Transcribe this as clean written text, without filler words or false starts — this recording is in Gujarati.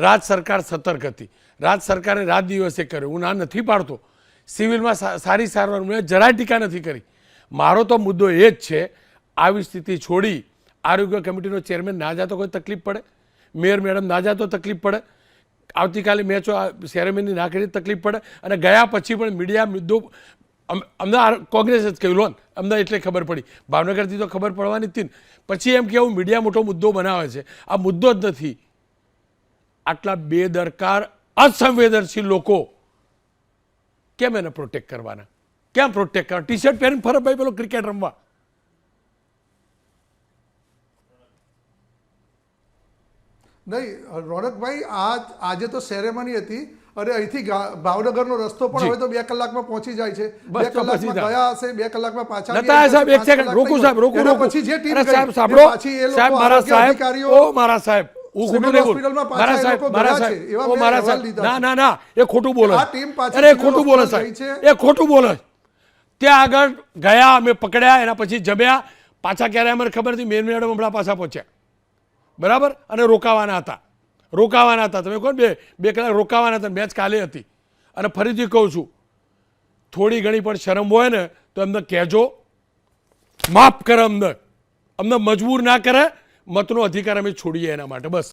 રાજ સરકાર સતર્ક હતી. રાજ સરકારે રાત દિવસે કર્યો. હું ના નથી પાડતો. સિવિલમાં સારી સારવાર મેં જરાય ટીકા નથી કરી. મારો તો મુદ્દો એ જ છે, આવી સ્થિતિ છોડી આરોગ્ય કમિટીનો ચેરમેન ના જાય તો કોઈ તકલીફ પડે, મેયર મેડમ ના જાય તો તકલીફ પડે, આવતીકાલે મેચો સેરેમની ના કરી તકલીફ પડે, અને ગયા પછી પણ મીડિયા મુદ્દો અમને કોંગ્રેસ જ કહ્યું લો અમને એટલે ખબર પડી, ભાવનગરથી તો ખબર પડવાની જ હતી. પછી એમ કેવું મીડિયા મોટો મુદ્દો બનાવે છે. આ મુદ્દો જ નથી. આટલા બેદરકાર અસંવેદનશીલ લોકો કેમ એને પ્રોટેક્ટ કરવાના? કેમ પ્રોટેક્ટ કરવા? ટી શર્ટ પહેરીને ફરે ભાઈ પેલો ક્રિકેટ રમવા. નહીં રોનકભાઈ, આજે તો સેરેમની હતી અને અહીંથી ભાવનગરનો રસ્તો પણ હવે તો 2 કલાકમાં પહોંચી જાય છે. 2 કલાકમાં ગયા હશે, 2 કલાકમાં પાછા સાહેબ એક સેકન્ડ રોકું સાહેબ, રોકું પછી જે ટીમ સાહેબ સાંભળો સાહેબ, મારા સાહેબ ઓ મારા સાહેબ હું ખોટું નહીં બોલું. મારા સાહેબ ઓ મારા સાહેબ ના એ ખોટું બોલે. અરે ખોટું બોલે સાહેબ, એ ખોટું બોલે. ત્યાં આગળ ગયા, અમે પકડ્યા, એના પછી જમ્યા, પાછા ક્યારે અમને ખબર નથી. મેન મેડમ હમણાં પાછા પહોંચ્યા, બરાબર, અને રોકાવાના હતા. તમે કહો બે કલાક રોકાવાના હતા. મેચ કાલે હતી. અને ફરીથી કહું છું, થોડી ઘણી પણ શરમ હોય ને તો એમને કહેજો, માફ કરે. અમને મજબૂર ના કરે. મતનો અધિકાર અમે છોડીએ એના માટે, બસ.